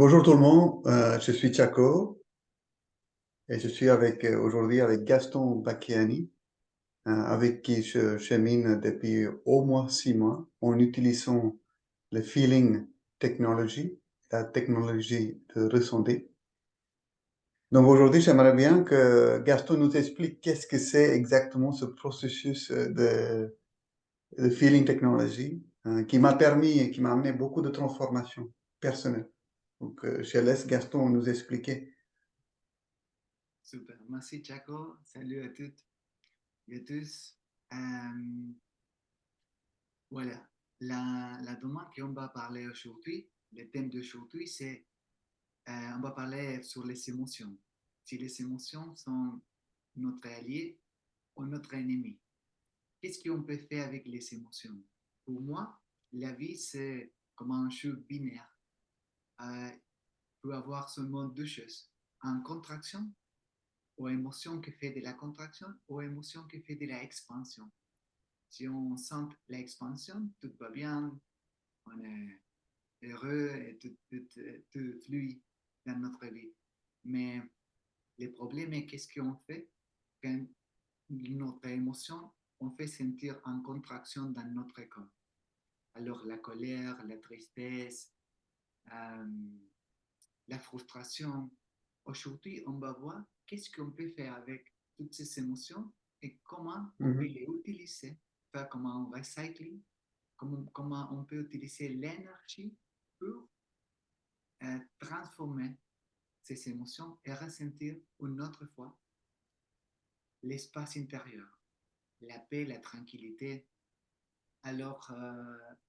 Bonjour tout le monde, je suis Chaco et je suis aujourd'hui avec Gaston Bacchiani, avec qui je chemine depuis au moins 6 mois en utilisant le feeling technology, la technologie de ressenti. Donc aujourd'hui, j'aimerais bien que Gaston nous explique qu'est-ce que c'est exactement ce processus de feeling technology qui m'a permis et qui m'a amené beaucoup de transformations personnelles. Donc je laisse Gaston nous expliquer. Super. Merci, Jaco. Salut à toutes et à tous. Euh, voilà. La domaine qu'on va parler aujourd'hui, le thème d'aujourd'hui, c'est on va parler sur les émotions. Si les émotions sont notre allié ou notre ennemi. Qu'est-ce qu'on peut faire avec les émotions? Pour moi, la vie, c'est comme un jeu binaire. Il peut avoir seulement deux choses. En contraction ou émotion qui fait de la contraction ou émotion qui fait de la expansion. Si on sent l'expansion, tout va bien, on est heureux et tout flue dans notre vie. Mais le problème est qu'est-ce qu'on fait quand notre émotion, on fait sentir en contraction dans notre corps. Alors la colère, la tristesse, euh, la frustration. Aujourd'hui, on va voir qu'est-ce qu'on peut faire avec toutes ces émotions et comment on peut Mhm. les utiliser, faire comme un recycling, comment on peut utiliser l'énergie pour transformer ces émotions et ressentir une autre fois l'espace intérieur, la paix, la tranquillité. Alors,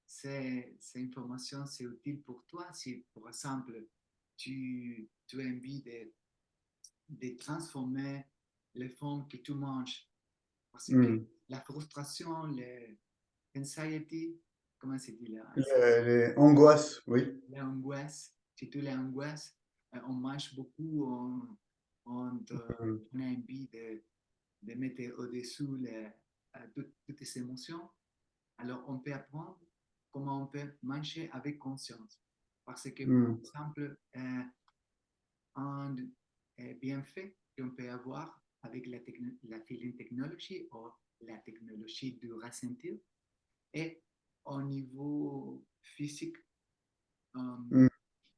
ces informations, c'est utile pour toi si, par exemple, tu as envie de transformer les formes que tu manges. Parce que Mhm. la frustration, l'anxiety, comment c'est dit là? Les angoisses, oui. L'angoisse, si tu l'angoisse, on mange beaucoup, Mhm. on a envie de mettre au-dessus toutes les émotions. Alors, on peut apprendre comment on peut manger avec conscience. Parce que, par Mhm. exemple, un bienfait qu'on peut avoir avec la feeling technology ou la technologie du ressentir et au niveau physique, Mhm.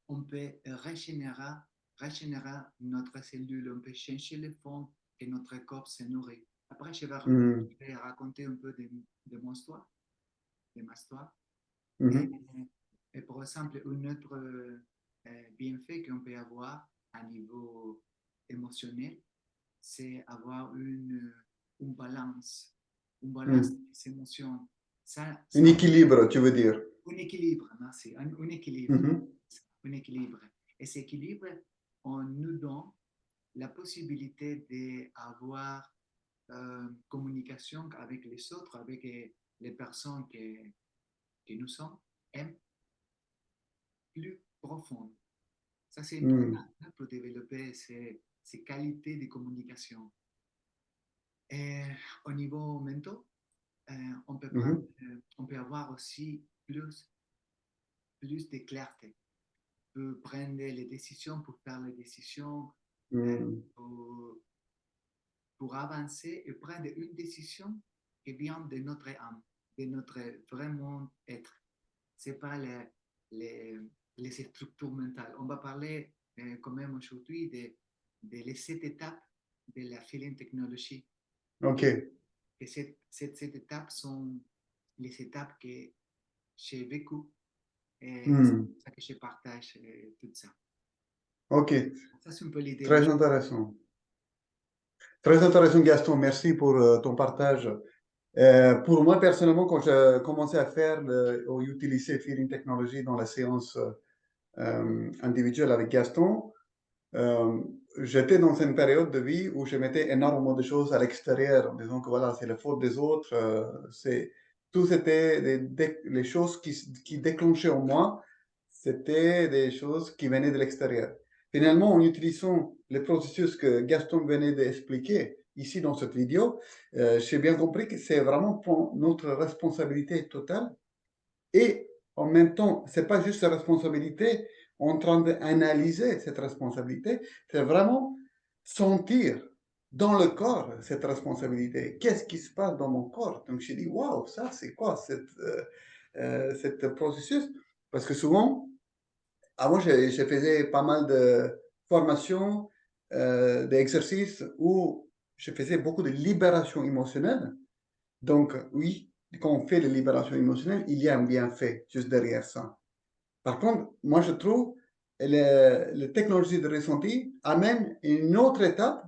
on peut régénérer notre cellule, on peut changer les formes que notre corps se nourrit. Après, Mhm. je vais raconter un peu de mon histoire, de ma histoire. Et, Mhm. et par exemple, un autre bienfait qu'on peut avoir à niveau émotionnel, c'est avoir une balance Mhm. des émotions. Un Ça, équilibre, tu veux dire. un équilibre, merci, un équilibre, Mhm. un équilibre. Et cet équilibre, on nous donne la possibilité d'avoir communication avec les autres, avec les personnes que nous sommes, et plus profonde. Ça, c'est important Mhm. pour développer ces qualités de communication. Et au niveau mental, Mhm. on peut avoir aussi plus de clarté, pour prendre les décisions, pour faire les décisions, euh, Mhm. pour, pour avancer et prendre une décision qui vient de notre âme, de notre vraiment être. Ce n'est pas les structures mentales. On va parler quand même aujourd'hui de les 7 étapes de la feeling technologie. Ok. Et cette étapes sont les étapes que j'ai vécues et c'est Mhm. pour ça que je partage tout ça. Ok. Ça, c'est un peu l'idée Très d'aujourd'hui. intéressant. Très intéressant, Gaston. Merci pour ton partage. Pour moi, personnellement, quand j'ai commencé à faire ou utiliser Feeling Technology dans la séance individuelle avec Gaston, Euh, j'étais dans une période de vie où je mettais énormément de choses à l'extérieur, en disant que voilà, c'est la faute des autres. Tout c'était les choses qui déclenchaient en moi, c'était des choses qui venaient de l'extérieur. Finalement, en utilisant le processus que Gaston venait d'expliquer ici dans cette vidéo, j'ai bien compris que c'est vraiment pour notre responsabilité totale et en même temps, c'est pas juste sa responsabilité, en train d'analyser cette responsabilité, c'est vraiment sentir dans le corps cette responsabilité. Qu'est-ce qui se passe dans mon corps? Donc, j'ai dit, waouh, ça, c'est quoi cette processus? Parce que souvent, avant, je faisais pas mal de formations, d'exercices où je faisais beaucoup de libération émotionnelle. Donc, oui, quand on fait de libération émotionnelle, il y a un bienfait juste derrière ça. Par contre, moi, je trouve les technologies de ressenti amènent une autre étape,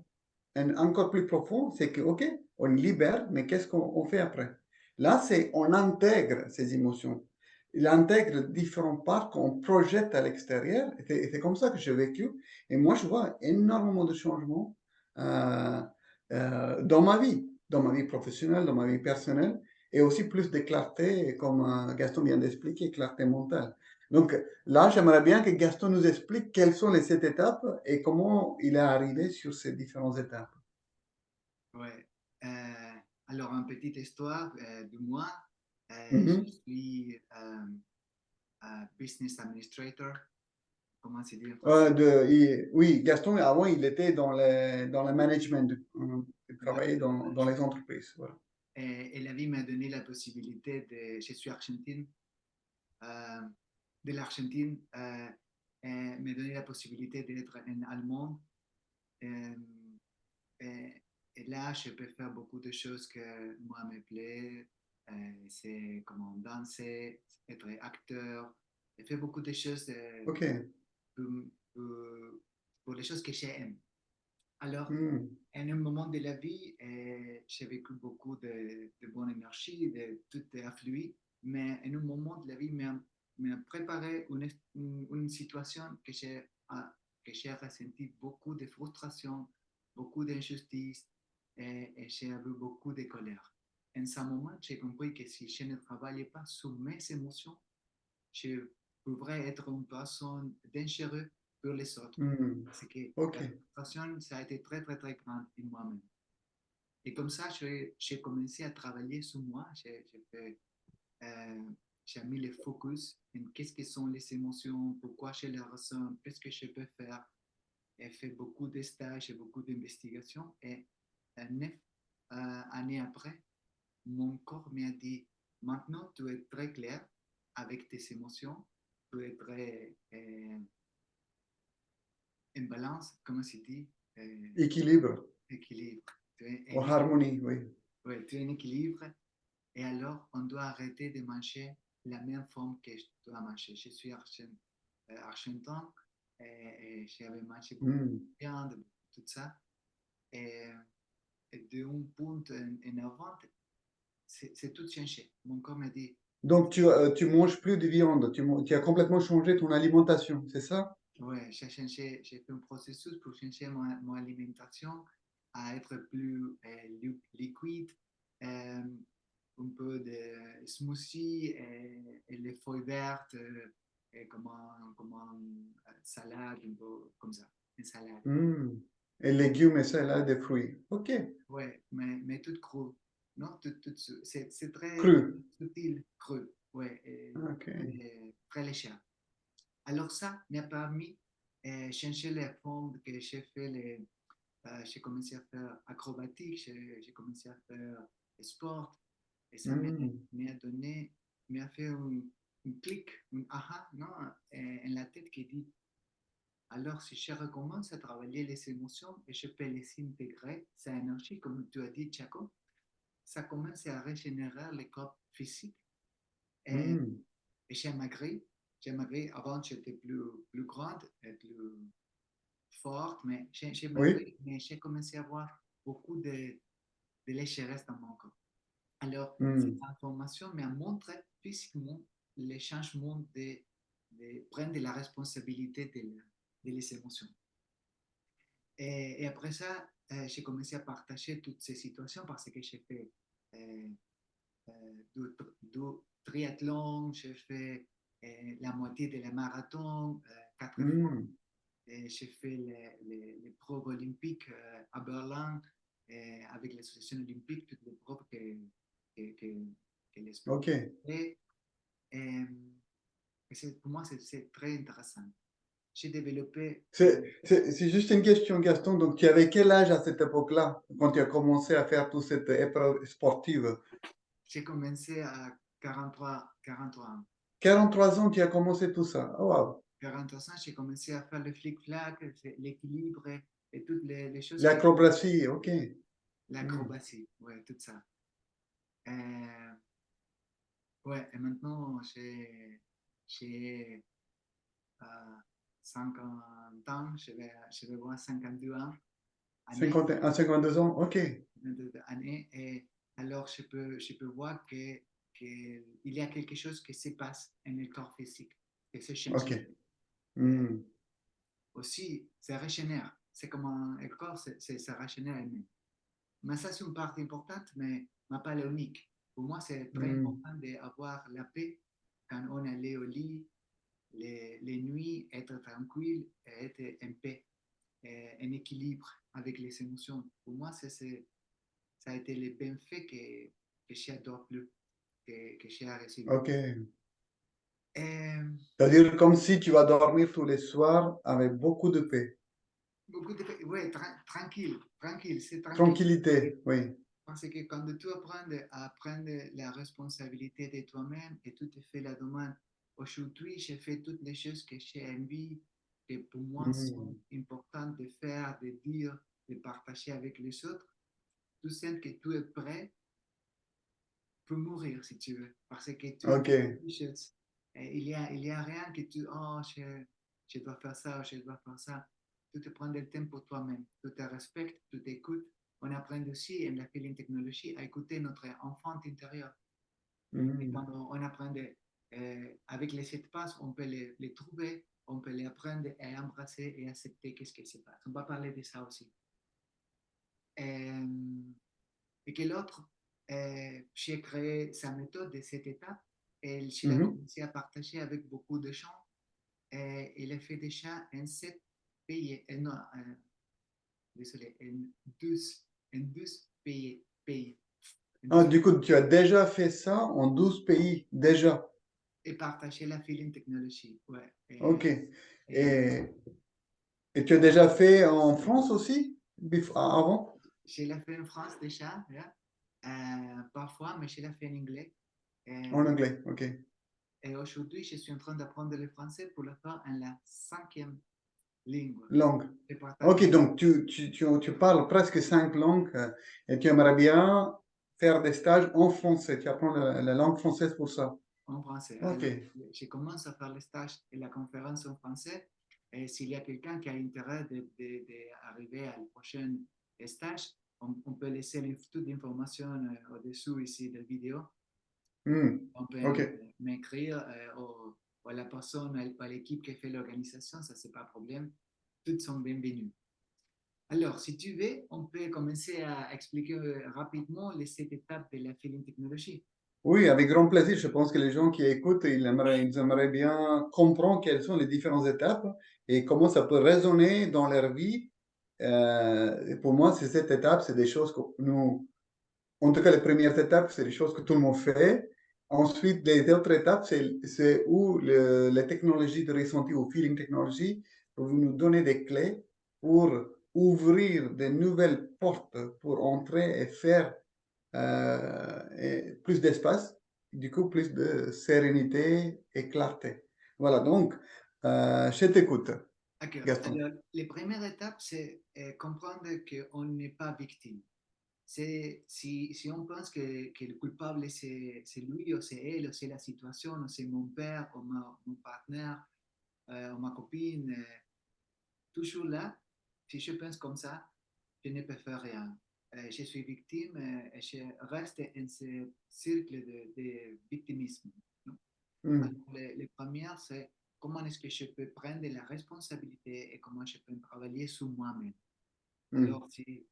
encore plus profonde, c'est que, OK, on libère, mais qu'est-ce qu'on fait après? Là, c'est on intègre ces émotions. Il intègre différentes parts qu'on projette à l'extérieur. Et c'est comme ça que j'ai vécu. Et moi, je vois énormément de changements euh, dans ma vie professionnelle, dans ma vie personnelle, et aussi plus de clarté, comme Gaston vient d'expliquer, clarté mentale. Donc là, j'aimerais bien que Gaston nous explique quelles sont les 7 étapes et comment il est arrivé sur ces différentes étapes. Ouais. Alors, une petite histoire de moi. Je Mhm. suis business administrator. Comment c'est dit en français? Oui, Gaston, avant, il était dans le management, il Ouais. travaillait dans les entreprises. Voilà. Et la vie m'a donné la possibilité de. Je suis argentine. euh, de l'Argentine et m'a donné la possibilité d'être un Allemand. Euh, et là, je peux faire beaucoup de choses que moi me plaît. C'est comment danser, être acteur. Je fais beaucoup de choses OK. pour, pour, pour les choses que j'aime. Alors, Hmm. en un moment de la vie, j'ai vécu beaucoup de bonne énergie, tout est afflué, mais en un moment de la vie, m'a préparé une situation que j'ai ressenti beaucoup de frustration, beaucoup d'injustice et j'ai eu beaucoup de colère. En ce moment, j'ai compris que si je ne travaillais pas sur mes émotions, je pourrais être une personne dangereuse pour les autres. Hmm. C'est que OK. la frustration, ça a été très, très, très grande en moi-même. Et comme ça, j'ai commencé à travailler sur moi. Euh, j'ai mis le focus en qu'est-ce que sont les émotions, pourquoi je les ressens, qu'est-ce que je peux faire. J'ai fait beaucoup de stages et beaucoup d'investigations. Et 9 années après, mon corps m'a dit, maintenant tu es très clair avec tes émotions, tu es très en balance, comment c'est dit, Équilibre, équilibre. Tu es ou en équilibre. harmonie, oui. Ouais, tu es en équilibre. Et alors, on doit arrêter de manger la même forme que je dois manger. Je suis argentin et j'avais mangé beaucoup Hmm. de viande, tout ça. Et, et d'un point en avant, c'est tout changé. Mon corps m'a dit, Donc, tu manges plus de viande, tu as complètement changé ton alimentation, c'est ça? ouais, j'ai fait un processus pour changer mon alimentation à être plus liquide, euh, un peu de smoothie et les feuilles vertes, et salade, un peu comme ça, une salade. Hmm. Et légumes et ça, là, des fruits. OK. Ouais, mais tout cru. Non, c'est très Cru. subtil, cru. Ouais, OK. très léger. Alors ça m'a permis de changer les formes que j'ai fait. J'ai commencé à faire acrobatique, j'ai commencé à faire sport. Et ça Hmm. m'a fait un clic, un aha, non, en la tête qui dit, alors si je recommence à travailler les émotions et je peux les intégrer, cette énergie, comme tu as dit, Chaco, ça commence à régénérer le corps physique. Et, Hmm. et j'ai maigri. J'ai maigri. Avant, j'étais plus grande et plus forte, mais j'ai Oui. maigri, mais j'ai commencé à avoir beaucoup de légèreté dans mon corps. Alors, cette Hmm. information m'a montré physiquement les changements de prendre de la responsabilité de les émotions. Et après ça, j'ai commencé à partager toutes ces situations parce que j'ai fait euh, du triathlon, j'ai fait la moitié de la marathon 4 fois. Hmm. J'ai fait les preuves olympiques à Berlin avec l'association olympique, toutes les preuves que les sports OK. fait. Et pour moi, c'est très intéressant. j'ai développé, C'est juste une question, Gaston. Donc, tu avais quel âge à cette époque-là, quand tu as commencé à faire toute cette épreuve sportive? j'ai commencé à 43 ans. 43 ans, tu as commencé tout ça. Oh, wow. 43 ans, j'ai commencé à faire le flic-flac, l'équilibre et toutes les choses qui... L'acrobatie, ok. Hmm. L'acrobatie, ouais, tout ça. Euh, ouais, et maintenant, j'ai 50 ans, je vais voir 52 ans, années, 52 ans, ok. 52 années, et alors je peux voir qu'il y a quelque chose qui se passe dans le corps physique, et c'est Ok. changement. Euh, Hmm. aussi, ça régénère. C'est comme le corps, ça régénère lui-même. Mais ça, c'est une partie importante, mais pas l'unique. Pour moi, c'est très Hmm. important d'avoir la paix quand on est allé au lit, les nuits, être tranquille et être en paix, et en équilibre avec les émotions. Pour moi, ça a été le bienfait que j'adore plus, que j'ai reçu. Ok. Et C'est-à-dire comme si tu vas dormir tous les soirs avec beaucoup de paix. beaucoup de paix, ouais, tranquille, tranquille, c'est tranquille. Tranquillité, oui. Parce que quand tu apprends à prendre la responsabilité de toi-même et tu te fais la demande, aujourd'hui, j'ai fait toutes les choses que j'ai envie, que pour moi sont Hmm. importantes de faire, de dire, de partager avec les autres, tu sens que tu es prêt pour mourir si tu veux, parce que tu Ok. fais les choses. Et il y a rien que tu, oh, je dois faire ça, je dois faire ça. Tu te prends du temps pour toi-même, tu te respectes, tu t'écoutes. On apprend aussi, en la feeling technologie, à écouter notre enfant intérieur. Et Hmm. quand on apprend avec les sept passes, on peut les trouver, on peut les apprendre et embrasser et accepter qu'est-ce qui se passe. On va parler de ça aussi. Euh, et que l'autre, j'ai créé sa méthode de cette étape et je l'ai Mhm. commencé à partager avec beaucoup de gens. Et il a fait déjà en 7 pays, non, désolé, en 12 pays, en Ah, 12 du coup, tu as déjà fait ça en 12 pays, déjà. et partager la feeling technologie. Ouais. Ok. Et Et, et tu as déjà fait en France aussi, avant? je l'ai fait en France déjà, yeah. Parfois, mais je l'ai fait en anglais. En Et, anglais, ok. et aujourd'hui, je suis en train d'apprendre le français pour le faire en la cinquième langue. Langue. Je partage Ok, avec donc tu parles presque 5 langues et tu aimerais bien faire des stages en français. Tu apprends la langue française pour ça. en français. Ok. Alors, je commence à faire le stage et la conférence en français. Et s'il y a quelqu'un qui a intérêt d'arriver à le prochain stage, on peut laisser toute l'information au-dessous ici de la vidéo. Hmm. On peut Ok. m'écrire à la personne, à l'équipe qui fait l'organisation, ça, c'est pas un problème. Toutes sont bienvenues. Alors, si tu veux, on peut commencer à expliquer rapidement les 7 étapes de la feeling technologie. Oui, avec grand plaisir. Je pense que les gens qui écoutent, ils aimeraient bien comprendre quelles sont les différentes étapes et comment ça peut résonner dans leur vie. Et pour moi, ces 7 étapes, c'est des choses que nous, en tout cas, les premières étapes, c'est des choses que tout le monde fait. Ensuite, les autres étapes, c'est où les technologies de ressenti ou feeling technology peuvent nous donner des clés pour ouvrir de nouvelles portes pour entrer et faire et plus d'espace, du coup, plus de sérénité et clarté. Voilà, donc, je t'écoute, D'accord. Gaston. Alors, les premières étapes, c'est comprendre qu'on n'est pas victime. C'est si on pense que le coupable, c'est lui, ou c'est elle, ou c'est la situation, ou c'est mon père, ou mon partenaire, ou ma copine, toujours là, si je pense comme ça, je ne peux faire rien. Je suis victime et je reste dans ce cercle de victimisme. Non? Hmm, Alors, les premières, c'est comment est-ce que je peux prendre la responsabilité et comment je peux travailler sur moi-même. hmm, Alors, si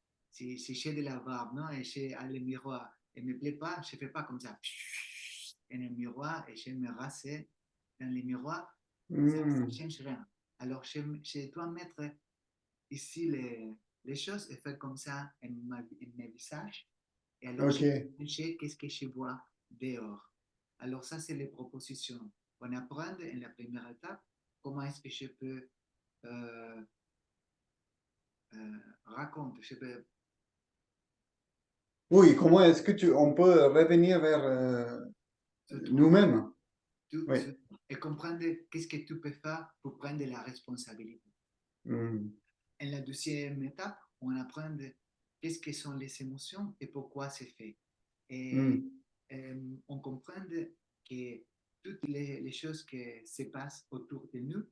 j'ai de la barbe, non, et j'ai le miroir, et ne me plaît pas, je ne fais pas comme ça. Et le miroir, et je me raser dans le miroir, ça ne hmm. change rien. Alors, je dois mettre ici les choses et faire comme ça en mes visages. Et alors, Ok, je sais qu'est-ce que je vois dehors. Alors, ça, c'est les propositions. On apprend en la première étape comment est-ce que je peux euh, raconte, je sais pas, Oui, comment est-ce que on peut revenir vers se trouve nous-mêmes? tout, Oui. et comprendre qu'est-ce que tu peux faire pour prendre la responsabilité. Hmm. En la deuxième étape, on apprend qu'est-ce que sont les émotions et pourquoi c'est fait. Et Hmm. on comprend que toutes les choses qui se passent autour de nous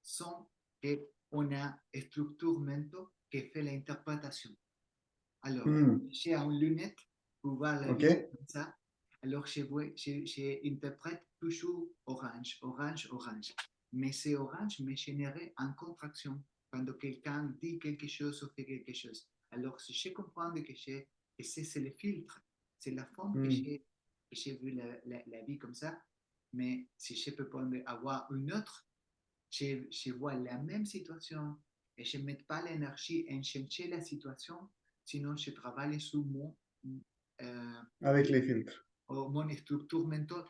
sont qu'on a une structure mentale qui fait l'interprétation. Alors, Hmm. j'ai une lunette pour voir la OK. vie comme ça. Alors, j'interprète toujours orange, orange, orange. Mais c'est orange, mais généré en contraction quand quelqu'un dit quelque chose ou fait quelque chose. Alors, si je comprends que c'est le filtre, c'est la forme Hmm. que j'ai vu la vie comme ça. Mais si je peux avoir une autre, je vois la même situation et je ne mets pas l'énergie à changer la situation, sinon je travaille sur euh, Avec les filtres. mon structure mentale.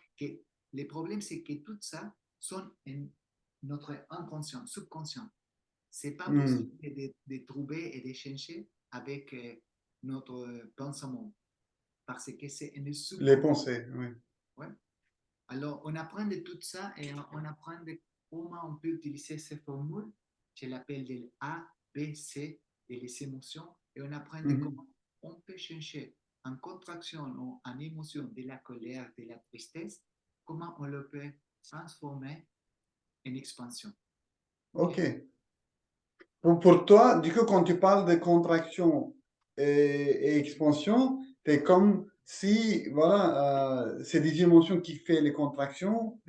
Le problème, c'est que tout ça sont en notre inconscient, subconscient. Ce n'est pas Hmm. possible de trouver et de changer avec notre pensement parce que c'est un Les subconscient. pensées, oui. Ouais. Alors, on apprend de tout ça et on apprend de comment on peut utiliser ces formules. Je l'appelle des A, B, C, et les émotions. Et on apprend de Mhm. comment on peut changer en contraction ou en émotion de la colère, de la tristesse, comment on le peut transformer en expansion. OK? OK. Pour toi, du coup, quand tu parles de contraction et expansion, c'est comme si, voilà, c'est des émotions qui font les contractions.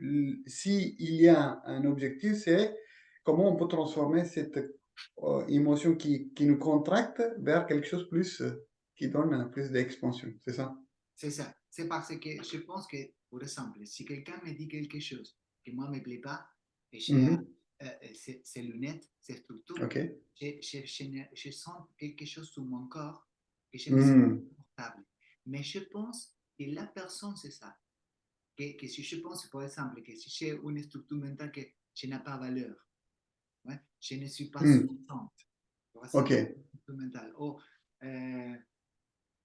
Si il y a un objectif, c'est comment on peut transformer cette émotion qui nous contracte vers quelque chose plus, qui donne plus d'expansion. C'est ça? C'est ça. C'est parce que je pense que, pour exemple, si quelqu'un me dit quelque chose qui moi ne me plaît pas, et j'ai Mhm. ces lunettes, ces structures, OK. je sens quelque chose sur mon corps et je me sens Mhm. confortable. Mais je pense que la personne, c'est ça. Que si je pense, par exemple, que si j'ai une structure mentale que je n'ai pas valeur, ouais, je ne suis pas Mhm. suffisante. Ça, c'est OK. une structure mentale. Ou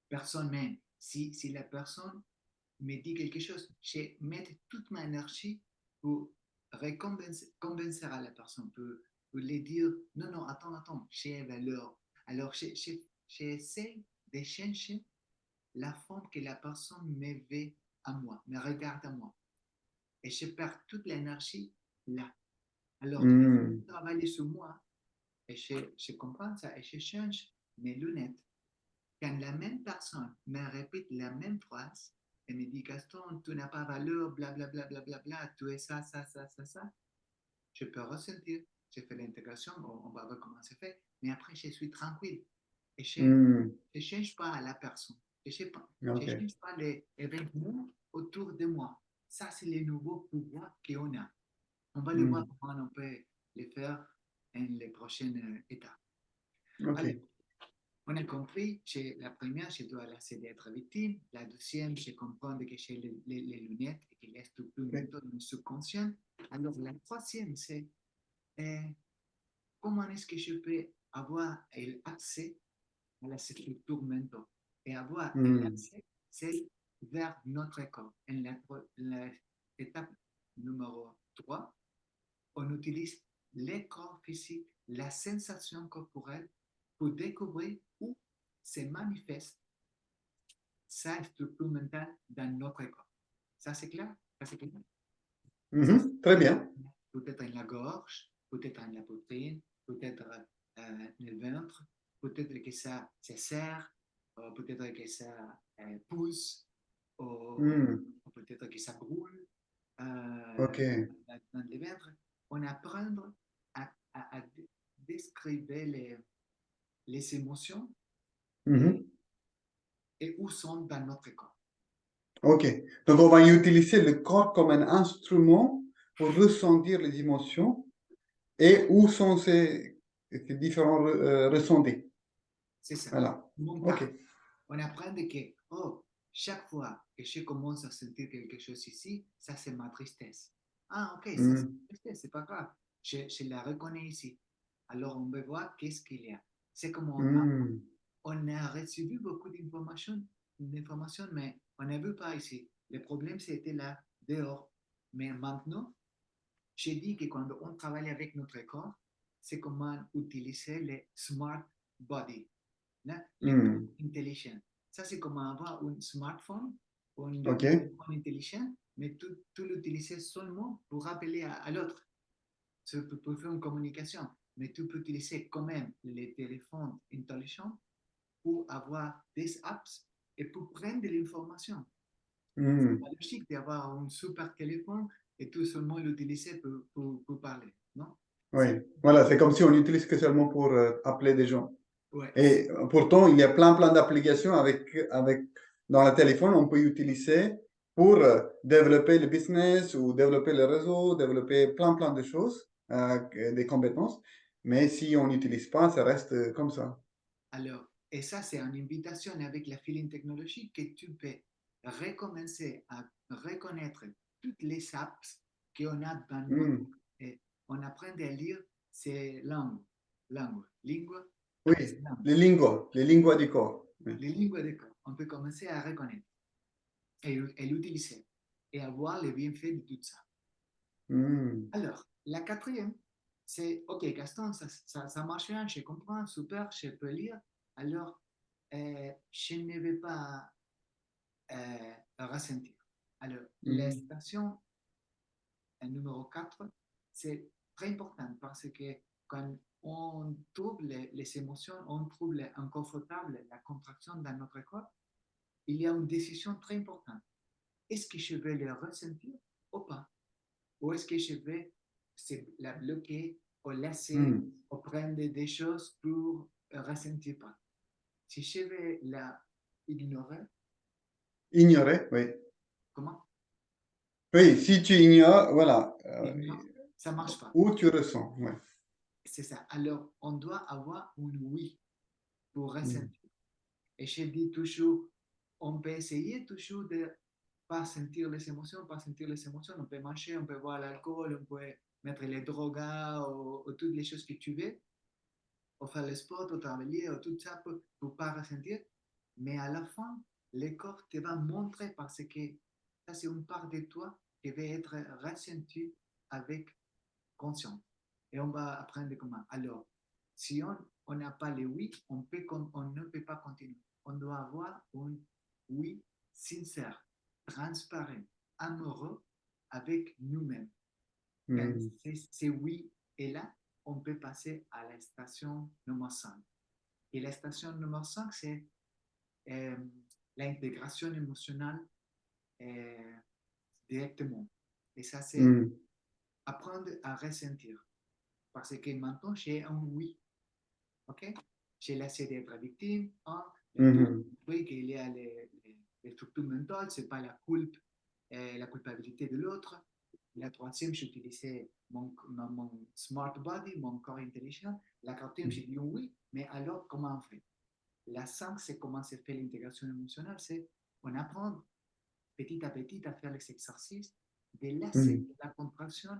personne même. Si la personne me dit quelque chose, je mets toute ma énergie pour convaincre à la personne, pour lui dire non, non, attends, attends, j'ai valeur. Alors, j'essaie de changer la forme que la personne me veut à moi, me regarde à moi. Et je perds toute l'énergie là. Alors, depuis que Mhm. je travaille sur moi, et je comprends ça, et je change mes lunettes, quand la même personne me répète la même phrase et me dit Gaston, tu n'as pas valeur, blablabla, bla, bla, bla, bla, tu es ça, ça, ça, ça, ça, je peux ressentir. J'ai fait l'intégration, on va voir comment c'est fait, mais après, je suis tranquille. Et je Mhm. ne change pas à la personne. Je ne OK. change pas les événements autour de moi. Ça, c'est le nouveau pouvoir qu'on a. On va le voir Mhm. comment on peut le faire en les prochaines étapes. Alors, OK. on a compris, la première, je dois la céder être victime. La deuxième, je comprends que j'ai les lunettes et que les structures OK. mentales me subconscient. Alors, la troisième, c'est euh, comment est-ce que je peux avoir l'accès à la structure mentale et avoir Mhm. l'accès, c'est vers notre corps. En l'étape numéro 3, on utilise les corps physiques, la sensation corporelle pour découvrir où se manifeste sa structure mentale dans notre corps. Ça, c'est clair? Ça, c'est clair? Ça, Mhm. Très bien. peut-être en la gorge, peut-être en la poitrine, peut-être dans le ventre, peut-être que ça se serre, peut-être que ça pousse, Mhm. ou peut-être que ça brûle OK. dans le ventre. On apprend à décrire les émotions et, Mhm. et où sont dans notre corps. OK. Donc, on va utiliser le corps comme un instrument pour ressentir les émotions et où sont ces différents ressentis. C'est ça. Voilà. Mon OK. cas, on apprend que, oh, chaque fois que je commence à sentir quelque chose ici, ça c'est ma tristesse. Ah, ok, ça c'est Mhm. ma tristesse, c'est pas grave. je la reconnais ici. Alors, on peut voir qu'est-ce qu'il y a. C'est comme Hmm. on a reçu beaucoup d'informations, mais on n'a vu pas ici. Le problème, c'était là, dehors. Mais maintenant, j'ai dit que quand on travaille avec notre corps, c'est comment utiliser le smart body, hein, le corps Hmm. intelligent. Ça, c'est comment avoir un smartphone ou un OK. téléphone intelligent, mais tu l'utilises seulement pour rappeler à l'autre. Tu peux faire une communication, mais tu peux utiliser quand même les téléphones intelligents pour avoir des apps et pour prendre de l'information. C'est Hmm. pas logique d'avoir un super téléphone et tout seulement l'utiliser pour parler, non? Oui. Voilà, c'est comme si on n'utilise que seulement pour appeler des gens. Ouais, Et pourtant, il y a plein d'applications dans le téléphone, on peut utiliser pour développer le business ou développer le réseau, développer plein de choses, des compétences. Mais si on n'utilise pas, ça reste comme ça. alors, et ça, c'est une invitation avec la feeling technologie que tu peux recommencer à reconnaître toutes les apps qu'on a dans notre. Hmm. Et on apprend à lire ces langues. Lingua, Oui, c'est langue. les linguas du corps. Oui. Les langues de corps. On peut commencer à reconnaître et l'utiliser et avoir les bienfaits de tout ça. Hmm. Alors, la quatrième, c'est OK, Gaston, ça marche bien, je comprends, super, je peux lire. Alors, je ne vais pas ressentir. Alors, la Hmm. station numéro 4, c'est très important parce que quand on trouve les émotions, on trouve l'inconfortable, la contraction dans notre corps, il y a une décision très importante. Est-ce que je vais le ressentir ou pas? Ou est-ce que je vais la bloquer ou laisser Hmm. ou prendre des choses pour ressentir pas? Si je vais la ignorer, Ignorer, oui. comment? Oui, si tu ignores, voilà, L'ignore, ça marche pas. où tu ressens. Ouais. C'est ça. Alors, on doit avoir un oui pour Hmm. ressentir. Et je dis toujours, on peut essayer toujours de pas sentir les émotions, pas sentir les émotions. On peut marcher, on peut boire l'alcool, on peut mettre les drogues ou toutes les choses que tu veux, ou faire le sport, ou travailler, ou tout ça pour ne pas ressentir. Mais à la fin, le corps te va montrer parce que ça, c'est une part de toi qui va être ressentie avec conscience. Et on va apprendre comment. Alors, si on n'a pas le oui, on ne peut pas continuer. On doit avoir un oui sincère, transparent, amoureux avec nous-mêmes. Quand Hmm. c'est oui est là, on peut passer à la station numéro 5. Et la station numéro 5, c'est euh, l'intégration émotionnelle euh, directement. Et ça, c'est Hmm. apprendre à ressentir. Parce que maintenant, j'ai un oui. OK? J'ai laissé d'être victime. Un, le deux, Mhm. oui, qu'il y a les structures mentales, ce n'est pas la culpabilité de l'autre. La troisième, j'utilisais mon smart body, mon corps intelligent. La quatrième, j'ai dit oui, mais alors comment on fait? La 5, c'est comment se fait l'intégration émotionnelle. C'est on apprend petit à petit à faire les exercices de laisser Hmm. que la contraction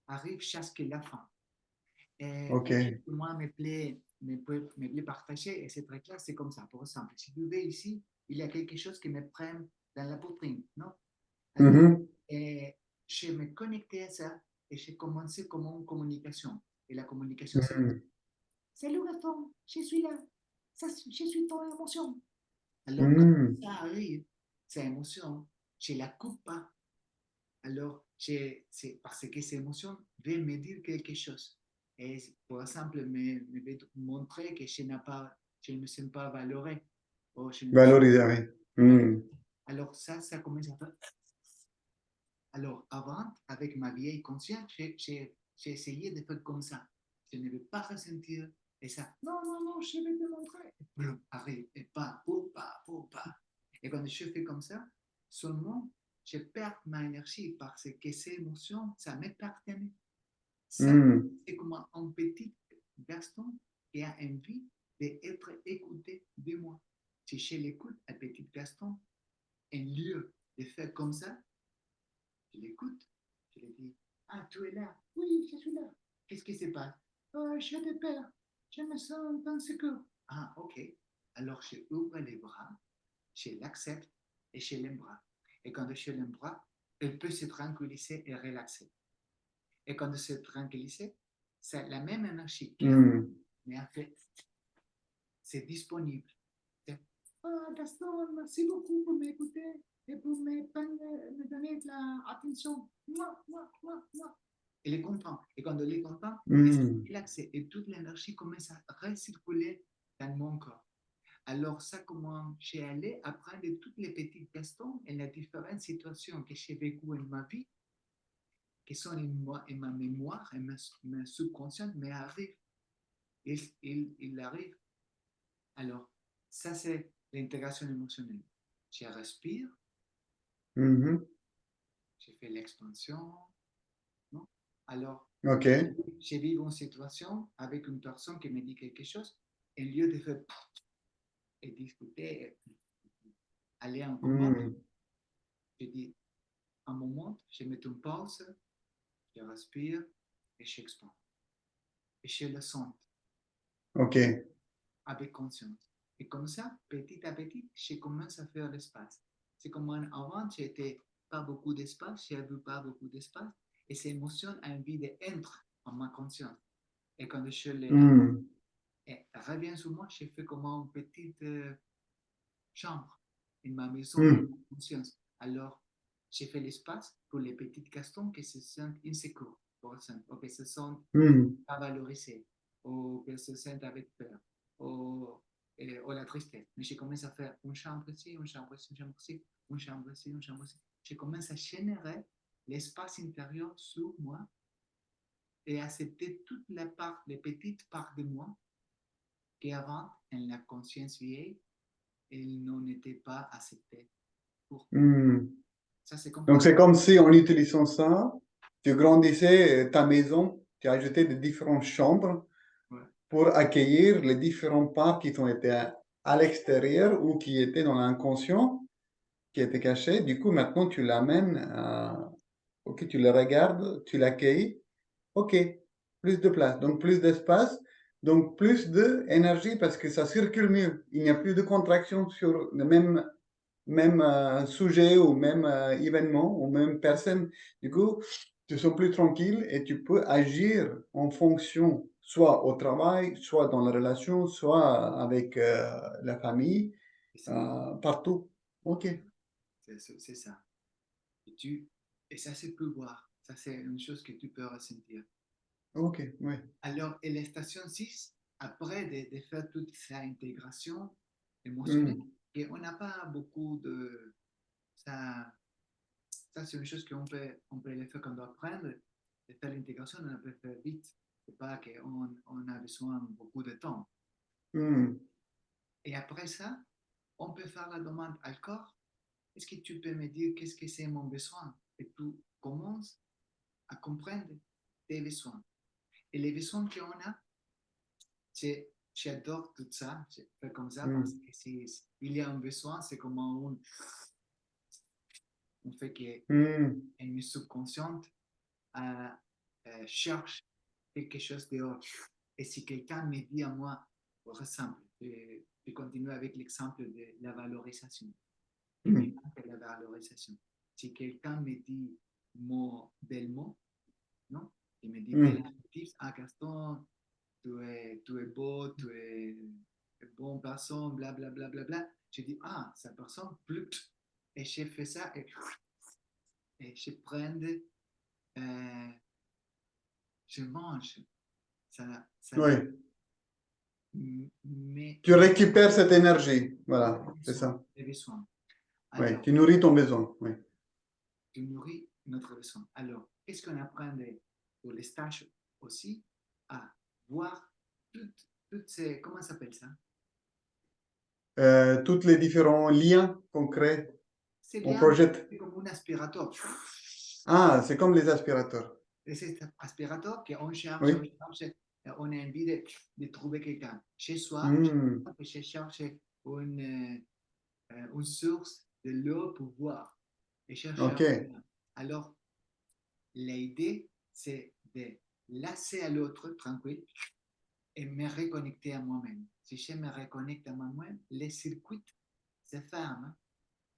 arrive jusqu'à la fin. Ok. Les choses que moi me plaît partager, et c'est très clair, c'est comme ça. Par exemple, si tu veux ici, il y a quelque chose qui me prend dans la poitrine, non? Alors, Mhm. je me connectais à ça et j'ai commencé comme une communication. Et la communication, c'est Hmm. salut Gaston, je suis là. Ça, je suis ton émotion. Alors, quand Hmm. ça arrive, cette émotion, je ne la coupe pas. Alors, c'est parce que ces émotions veulent me dire quelque chose. Et par exemple, me montrer que je ne me sens pas valoré. Ou je ne me sens Valoriser, oui. valoré. Hmm. Alors, ça commence à faire. Alors, avant, avec ma vieille conscience, j'ai essayé de faire comme ça. Je ne veux pas ressentir. Et ça, non, non, non, je vais te montrer. Arrive, et pas, ou pas, ou pas. Et quand je fais comme ça, seulement, je perds ma énergie parce que ces émotions, ça m'appartenait. Ça, Hmm. c'est comme un petit Gaston qui a envie d'être écouté de moi. Si je l'écoute, un petit Gaston, en lieu de faire comme ça, je l'écoute, je lui dis, ah, tu es là, oui, je suis là. Qu'est-ce qui se passe? J'ai des peurs. Je me sens insécure. Ah, ok. Alors, je ouvre les bras, je l'accepte et je l'embrasse. Et quand je l'embrasse, elle peut se tranquilliser et relaxer. Et quand elle se tranquilliser, c'est la même énergie qui est, Hmm. mais en fait, c'est disponible. C'est, oh, Gaston, merci beaucoup pour m'écouter et pour me donner de l'attention. Moi, moi, moi, moi. Elle est contente. Et quand elle est contente, elle s'est Hmm. relaxée et toute l'énergie commence à recirculer dans mon corps. Alors, ça commence, j'ai allé apprendre toutes les petites questions et les différentes situations que j'ai vécues dans ma vie, qui sont en ma mémoire et ma subconscient, mais arrivent. Il arrive. Alors, ça, c'est l'intégration émotionnelle. Je respire, Mhm. je fais l'expansion, non? Alors, OK. je vis une situation avec une personne qui me dit quelque chose, au lieu de faire et discuter, aller en combat, Hmm. je dis un moment, je mets une pause, je respire et j'expande. Et je le sens OK. avec conscience. Et comme ça, petit à petit, je commence à faire l'espace. C'est comme avant, j'étais pas beaucoup d'espace, je n'avais pas beaucoup d'espace, et ces émotions ont envie d'entrer en ma conscience. Et quand je les Hmm. reviens sur moi, je fais comme une petite chambre in ma maison de Hmm. conscience. Alors, j'ai fait l'espace pour les petites questions qui se sentent insécures, par exemple, ou qui se sentent Hmm. pas valorisées, ou qui se sentent avec peur, ou la tristesse. Mais je commence à faire une chambre ici, une chambre ici, une chambre ici, une chambre ici, une chambre ici. Je commence à générer l'espace intérieur sur moi et accepter toute la part, les petites parts de moi qui avant, en la conscience vieille, elles n'en étaient pas acceptées. Pour Hmm. ça, c'est comme Donc, par c'est comme si en utilisant ça, tu grandissais ta maison, tu as ajouté de différentes chambres ouais, pour accueillir les différentes parts qui ont été à l'extérieur ou qui étaient dans l'inconscient, qui étaient cachées. Du coup, maintenant, tu l'amènes, ok, tu le regardes, tu l'accueilles. Ok, plus de place, donc plus d'espace, donc plus d'énergie parce que ça circule mieux. Il n'y a plus de contraction sur le même sujet ou même événement ou même personne. Du coup, tu sens plus tranquille et tu peux agir en fonction, soit au travail, soit dans la relation, soit avec la famille, c'est ça. partout. Ok, C'est ça. Et, et ça, c'est pouvoir. Ça, c'est une chose que tu peux ressentir. ok, oui. Alors, et la station 6 après de faire toute cette intégration émotionnelle, Hmm, et on n'a pas beaucoup de... Ça, ça c'est une chose on peut le faire quand on doit apprendre. De faire l'intégration, on peut faire vite. C'est pas qu'on a besoin de beaucoup de temps. hmm, Et après ça, on peut faire la demande au corps. Est-ce que tu peux me dire qu'est-ce que c'est mon besoin? Et tu commences à comprendre tes besoins. Et les besoins qu'on a, j'adore tout ça. Je fais comme ça parce hmm, que si il y a un besoin, c'est comme on fait que hmm, une subconsciente euh, cherche quelque chose dehors. Et si quelqu'un me dit à moi, par exemple, je continue avec l'exemple de la valorisation. Et hmm, maintenant, la valorisation. Si quelqu'un me dit bel mot, non? Il me dit bel hmm, adjectif, ah Gaston, tu es beau, tu es une bonne personne, bla bla bla bla bla. Je dis, ah, cette personne, plus. Et j'ai fait ça et je prends, je mange. Ça oui. mais Tu récupères cette énergie. Voilà, c'est ça. les besoins. Oui, Alors, tu nourris ton besoin. Oui. tu nourris notre besoin. Alors, qu'est-ce qu'on apprend pour les stages aussi? À voir toutes ces, comment ça s'appelle ça? Tous les différents liens concrets, C'est on bien, projette. c'est comme un aspirateur. Ah, c'est comme les aspirateurs. Et cet aspirateur qu'on cherche, Oui. on a envie de trouver quelqu'un. Chez soi, Hmm, je cherche une source de l'eau pour boire. Et cherche. ok. Alors, l'idée, c'est de laisser à l'autre tranquille et me reconnecter à moi-même. Si je me reconnecte à moi-même, les circuits se ferment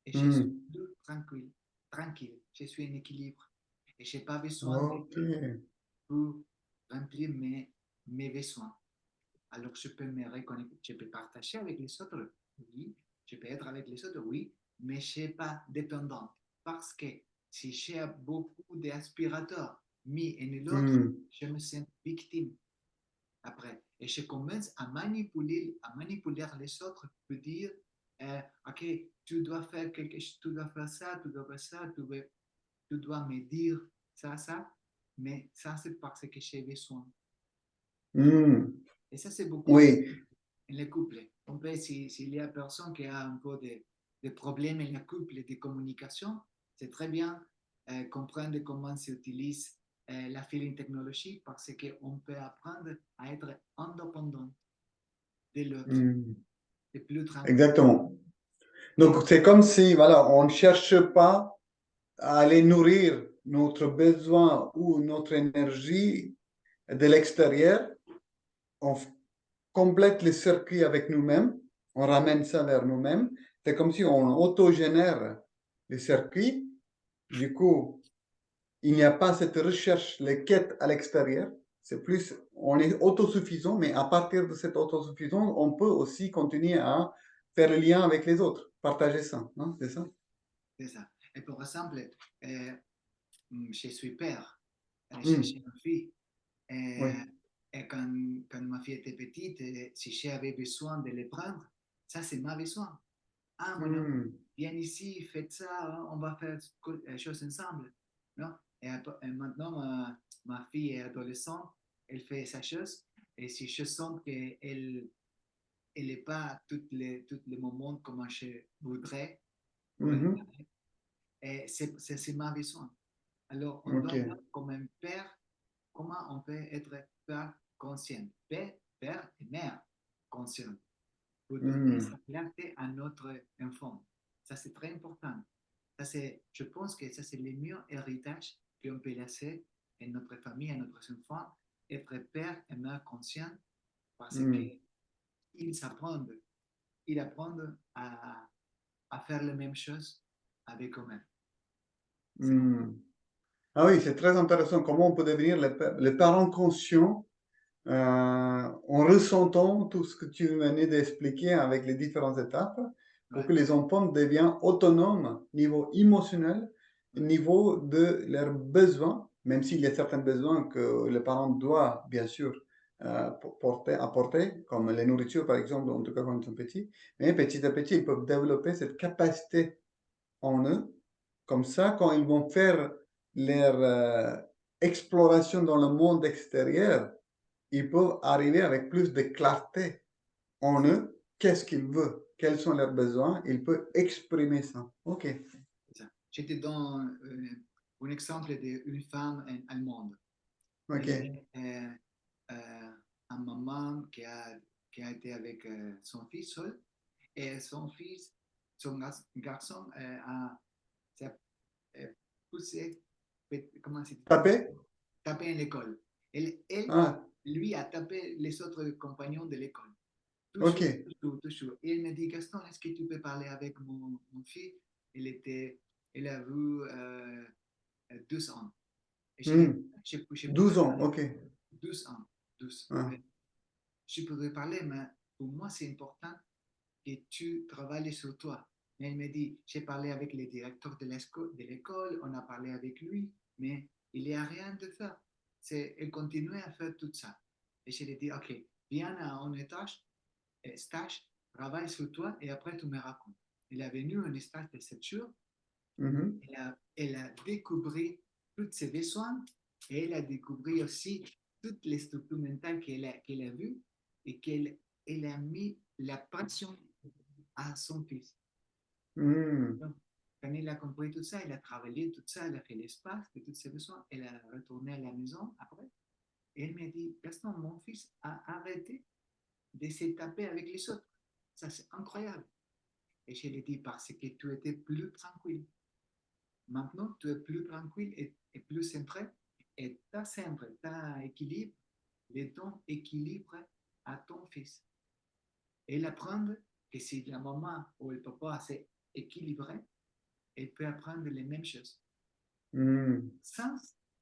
et je suis Hmm. plus tranquille, tranquille. Je suis en équilibre et je n'ai pas besoin de Ok. pour remplir mes besoins. Alors je peux me reconnecter, je peux partager avec les autres, oui, je peux être avec les autres, oui, mais je ne suis pas dépendante. Parce que si j'ai beaucoup d'aspirateurs mis en l'autre, Hmm. je me sens victime après. Et je commence à manipuler les autres pour dire, OK, tu dois faire quelque chose, tu dois faire ça, tu dois faire ça, tu dois me dire ça, mais ça c'est parce que j'ai besoin. Hmm. Et ça c'est beaucoup Oui, en le couple. On peut, s'il y a personne qui a un peu de problèmes en le couple de communication, c'est très bien comprendre comment s'utilise la feeling technologie parce qu'on peut apprendre à être indépendant de l'autre, hmm. de plus tranquille. Exactement. Donc, Et, c'est comme si, voilà, on ne cherche pas à aller nourrir notre besoin ou notre énergie de l'extérieur. On complète le circuit avec nous-mêmes, on ramène ça vers nous-mêmes. C'est comme si on autogénère le circuit. Du coup, il n'y a pas cette recherche, les quêtes à l'extérieur. C'est plus, on est autosuffisant, mais à partir de cette autosuffisance, on peut aussi continuer à faire le lien avec les autres, partager ça, hein, c'est ça? c'est ça. Et par exemple, euh, je suis père, j'ai Hmm. une fille, Oui. et, et quand ma fille était petite, si j'avais besoin de les prendre, ça c'est ma besoin. Ah, mon amour, Hmm. viens ici, faites ça, hein, on va faire les choses ensemble. Non? Et maintenant, ma fille est adolescente, elle fait sa chose, et si je sens qu'elle n'est pas tous les moments comme je voudrais, pour elle, Mhm. et c'est ma besoin. Alors, on Ok. doit voir comme un père, comment on peut être père conscient, père et mère conscient, pour donner Hmm. sa clarté à notre enfant. Ça, c'est très important. Ça, je pense que ça, c'est le meilleur héritage qu'on peut laisser à notre famille, à notre enfant, être père et mère conscient, parce Hmm. qu'ils apprennent, ils apprennent à faire les mêmes choses avec eux-mêmes. C'est Hmm. Ah oui, c'est très intéressant. Comment on peut devenir les parents conscients en ressentant tout ce que tu venais d'expliquer avec les différentes étapes pour ouais, que les enfants deviennent autonomes niveau émotionnel, ouais, niveau de leurs besoins, même s'il y a certains besoins que les parents doivent bien sûr apporter, comme les nourritures par exemple, en tout cas quand ils sont petits, mais petit à petit ils peuvent développer cette capacité en eux. Comme ça, quand ils vont faire leur exploration dans le monde extérieur, ils peuvent arriver avec plus de clarté en eux. Qu'est-ce qu'ils veulent? Quels sont leurs besoins? Ils peuvent exprimer ça. OK. c'est ça. J'étais dans un exemple d'une femme allemande. Elle OK. est une maman qui a été avec son fils seul. Et son fils, son garçon, s'est poussé, comment c'est Tapez? tapé à l'école. Elle, Ah, lui a tapé les autres compagnons de l'école. Toujours, OK. toujours, toujours. Et il m'a dit, Gaston, est-ce que tu peux parler avec mon fils? Il a vu 12 ans. Et je l'ai dit, Hmm. je pourrais 12 ans. parler. OK. 12 ans, 12. Ah. Mais je pourrais parler, mais pour moi, c'est important que tu travailles sur toi. Mais elle me dit, j'ai parlé avec le directeur de l'école, on a parlé avec lui, mais il n'y a rien de faire. Elle continue à faire tout ça. Et je lui ai dit, OK, viens à un stage, travaille sur toi et après tu me racontes. Elle est venue à un stage de 7 jours, Mhm. elle a découvert tous ses besoins et elle a découvert aussi toutes les structures mentales qu'elle a vues et elle a mis la passion à son fils. Hmm. Donc, quand il a compris tout ça, il a travaillé tout ça, il a fait l'espace de tous ses besoins, elle a retourné à la maison après. Et elle m'a dit, Gaston, mon fils a arrêté de se taper avec les autres. Ça, c'est incroyable. Et je lui ai dit, parce que tu étais plus tranquille. Maintenant, tu es plus tranquille et plus centré. Et tu sempre, tu équilibre, les dons équilibrent à ton fils. Et il apprend que si la maman ou le papa s'est équilibré, il peut apprendre les mêmes choses. Sans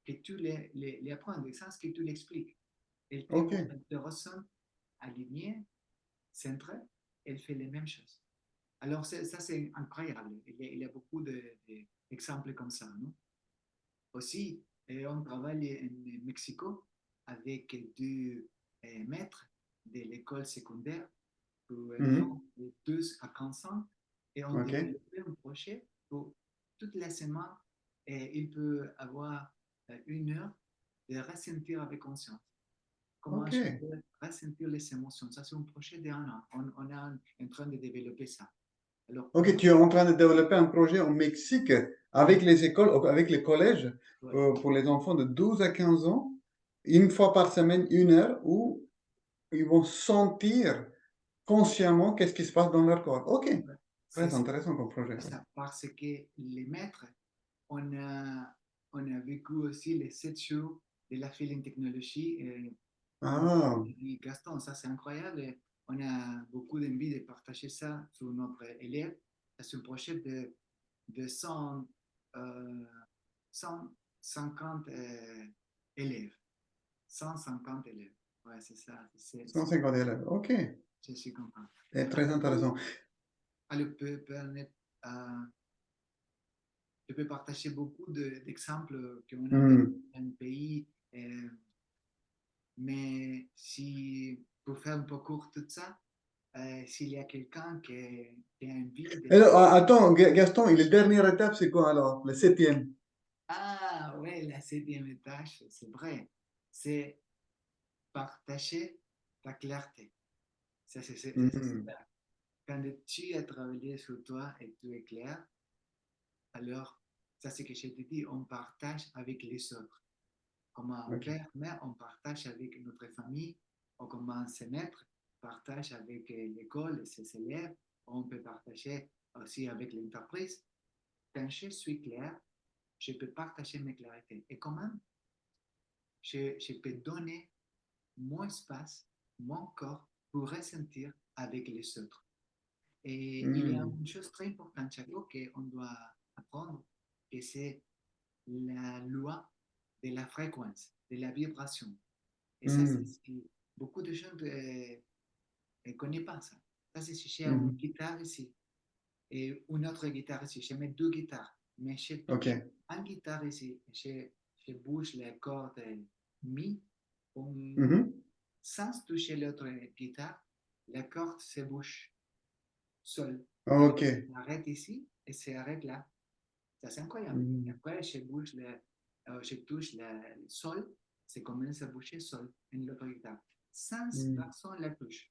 que tu les apprennes, sans que tu l'expliques. Elle Ok. te ressent aligné, centré, elle fait les mêmes choses. Alors, ça, c'est incroyable. Il y a beaucoup d'exemples comme ça. Non? Aussi, on travaille en Mexico avec deux maîtres de l'école secondaire pour enfants de 2 à 15 ans et on Ok. développé un projet pour toute la semaine et il peut avoir 1 heure de ressentir avec conscience. Comment Ok. je peux ressentir les émotions? Ça, c'est un projet d'1 an. On est en train de développer ça. Alors, pour Ok, moi, tu es en train de développer un projet au Mexique avec les écoles, avec les collèges, ouais, pour les enfants de 12 à 15 ans, une fois par semaine, 1 heure, où ils vont sentir consciemment qu'est-ce qui se passe dans leur corps. Ok, ouais, très intéressant comme projet. ça parce que les maîtres, on a, on a vécu aussi les 7 jours de la Feeling Technologie. Comme Ah, dit Gaston, ça c'est incroyable. Et on a beaucoup d'envie de partager ça sur notre élève. C'est un projet de 150 élèves. 150 élèves. Ouais, c'est ça. 150 élèves. Ok, Je suis content. c'est très Alors, intéressant. euh, je peux partager beaucoup d'exemples qu'on a vécu Hmm. dans le pays. Mais si, pour faire un peu court tout ça, s'il y a quelqu'un qui a envie de... Alors, attends, Gaston, et la dernière étape, c'est quoi alors? Le septième. Ah, ouais, la 7e étage, c'est vrai. C'est partager ta clarté. Ça, c'est Hmm. super. Quand tu as travaillé sur toi et tu es clair, alors, ça, c'est ce que je te dis, on partage avec les autres. Comme un Ok. père, mère, on partage avec notre famille, ou comme un maître, partage avec l'école et ses élèves, on peut partager aussi avec l'entreprise. Quand je suis clair, je peux partager mes clarités. Et comment je peux donner mon espace, mon corps pour ressentir avec les autres. Et il y a Hmm. une chose très importante, Chaco, qu'on doit apprendre, et c'est la loi de la fréquence, de la vibration. Et ça, c'est Hmm. ce que beaucoup de gens ne connaissent pas. Ça, c'est si j'ai une Mhm. guitare ici et une autre guitare ici. Je mets 2 guitares, mais je Ok. touche une guitare ici. Je bouge les cordes mi. Mhm. Sans toucher l'autre guitare, la corde se bouge seule. Et Ok. s'arrête ici et s'arrête là. Ça, c'est incroyable. Et Hmm. après, je touche le sol, ça commence à bouger seul en l'autre guitare. Sans Hmm. personne la touche.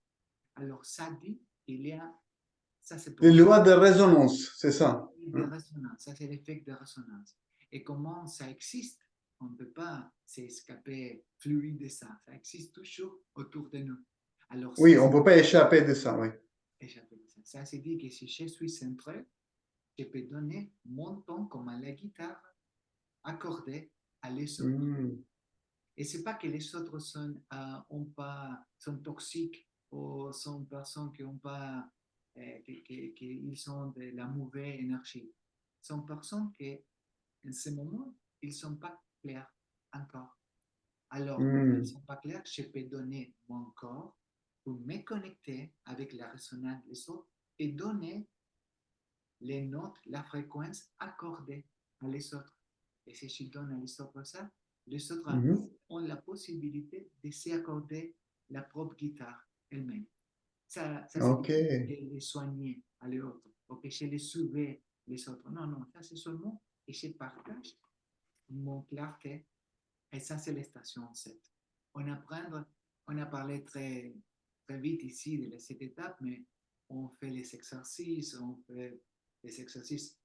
Alors, ça dit qu'il y a, ça c'est Les pour lois de résonance, c'est ça. de Hein? résonance, ça c'est l'effet de résonance. Et comment ça existe? On ne peut pas s'escaper fluide de ça. Ça existe toujours autour de nous. Alors, Oui, ça, on c'est ne peut pas échapper de ça, oui. échapper de ça. Ça, c'est dit que si je suis centré, je peux donner mon ton comme à la guitare accordé à les autres. Hmm. Et c'est pas que les autres sont toxiques ou sont personnes qui ont pas, qui sont de la mauvaise énergie. Ce sont personnes qui, en ce moment, ils sont pas clairs encore. Alors, comme ils Hmm. sont pas clairs, je peux donner mon corps pour me connecter avec la résonance des autres et donner les notes, la fréquence accordée à les autres. Et si je donne à les autres ça, les autres Mhm. ont la possibilité de s'accorder la propre guitare elle-même. Ça c'est Ok. difficile de les soigner à les autres, ou que je les sauver les autres. Non, non, ça c'est seulement que je partage mon clarté. Et ça, c'est la station 7. On, apprendre, on a parlé très vite ici de cette étape, mais on fait les exercices, on fait les exercices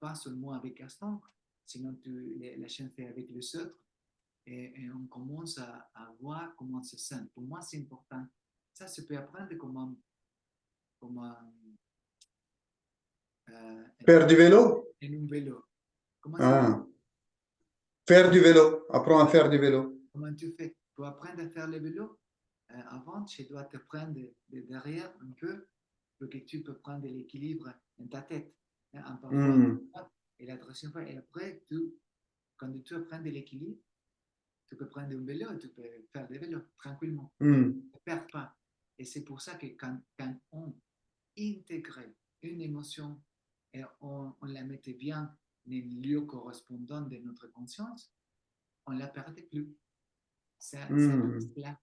pas seulement avec Gaston, sinon la chaîne fait avec les autres et on commence à voir comment on se sent. Pour moi, c'est important. Ça, se peut apprendre comment Faire du vélo? en un vélo. Comment ça? Ah. Faire du vélo. Apprends à faire du vélo. Comment tu fais pour apprendre à faire le vélo? Avant, tu dois te prendre derrière un peu pour que tu peux prendre l'équilibre dans ta tête. Hein, parfois, Hmm, et la troisième fois, et après, quand tu apprends de l'équilibre, tu peux prendre un vélo et tu peux faire des vélos tranquillement. hmm. Ne perds pas. Et c'est pour ça que quand on intègre une émotion et on la mettait bien dans le lieu correspondant de notre conscience, on ne la perdait plus. Ça Hmm. reste là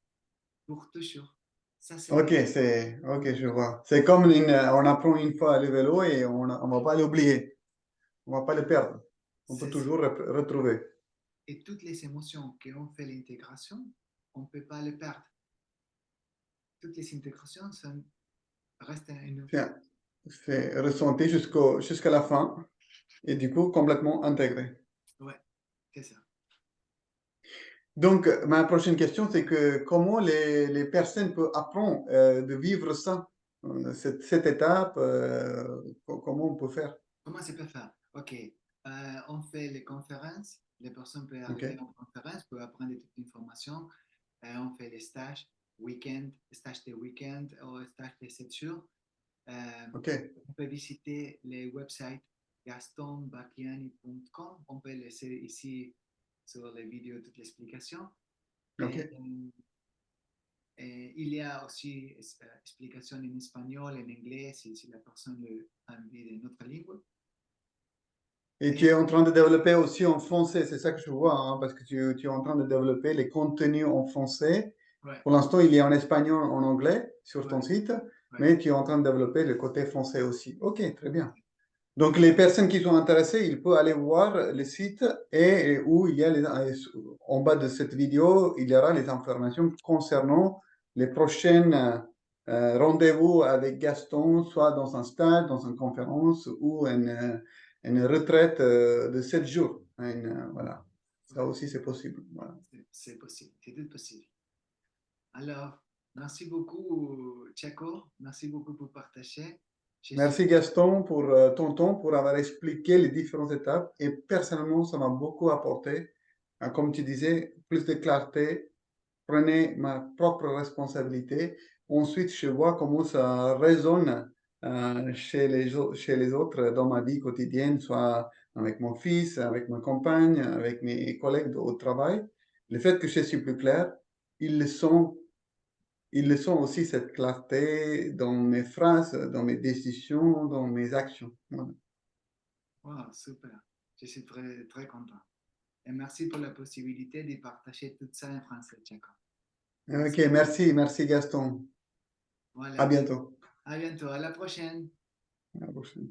pour toujours. Ça, Ok, c'est ok, je vois. C'est comme on apprend une fois le vélo et on ne va pas l'oublier. On ne va pas le perdre. On peut c'est ça. toujours retrouver. Et toutes les émotions qu'on fait l'intégration, on ne peut pas les perdre. Toutes les intégrations restent en nous. C'est ressenti jusqu'à la fin et du coup complètement intégré. Ouais, c'est ça. Donc, ma prochaine question, c'est que comment les personnes peuvent apprendre de vivre ça, cette étape, comment on peut faire? Comment ça peut faire? OK. On fait les conférences. Les personnes peuvent Ok, arriver en conférence, peuvent apprendre toute l'information. On fait les stages week-end, stages de week-end ou stages de 7 jours. Euh, ok, on peut visiter les websites gastonbacchiani.com. On peut laisser ici sur les vidéos toute l'explication. ok. Et, et il y a aussi explication en espagnol, en anglais, si la personne a envie de notre langue. Et tu Et es en train de développer aussi en français, c'est ça que je vois, hein, parce que tu es en train de développer les contenus en français. ouais, Pour l'instant, il est en espagnol, en anglais sur ton ouais, site, ouais. mais tu es en train de développer le côté français aussi. Ok, très bien. Donc, les personnes qui sont intéressées, ils peuvent aller voir le site et où il y a en bas de cette vidéo, il y aura les informations concernant les prochaines rendez-vous avec Gaston, soit dans un stage, dans une conférence ou une retraite de 7 jours. Voilà. Ça Ouais. aussi, c'est possible. Voilà. C'est possible, c'est tout possible. Alors, merci beaucoup, Chaco. Merci beaucoup pour partager. Je suis Merci Gaston pour ton temps, pour avoir expliqué les différentes étapes. Et personnellement, ça m'a beaucoup apporté. Comme tu disais, plus de clarté, prenez ma propre responsabilité. Ensuite, je vois comment ça résonne chez les autres dans ma vie quotidienne, soit avec mon fils, avec ma compagne, avec mes collègues au travail. Le fait que je suis plus clair, ils le sont, ils le sont aussi cette clarté dans mes phrases, dans mes décisions, dans mes actions. Voilà. wow, super. Je suis très, très content. Et merci pour la possibilité de partager tout ça en français, Chaco. Ok, Merci. merci Gaston. À Voilà. bientôt. À bientôt. À la prochaine. À la prochaine.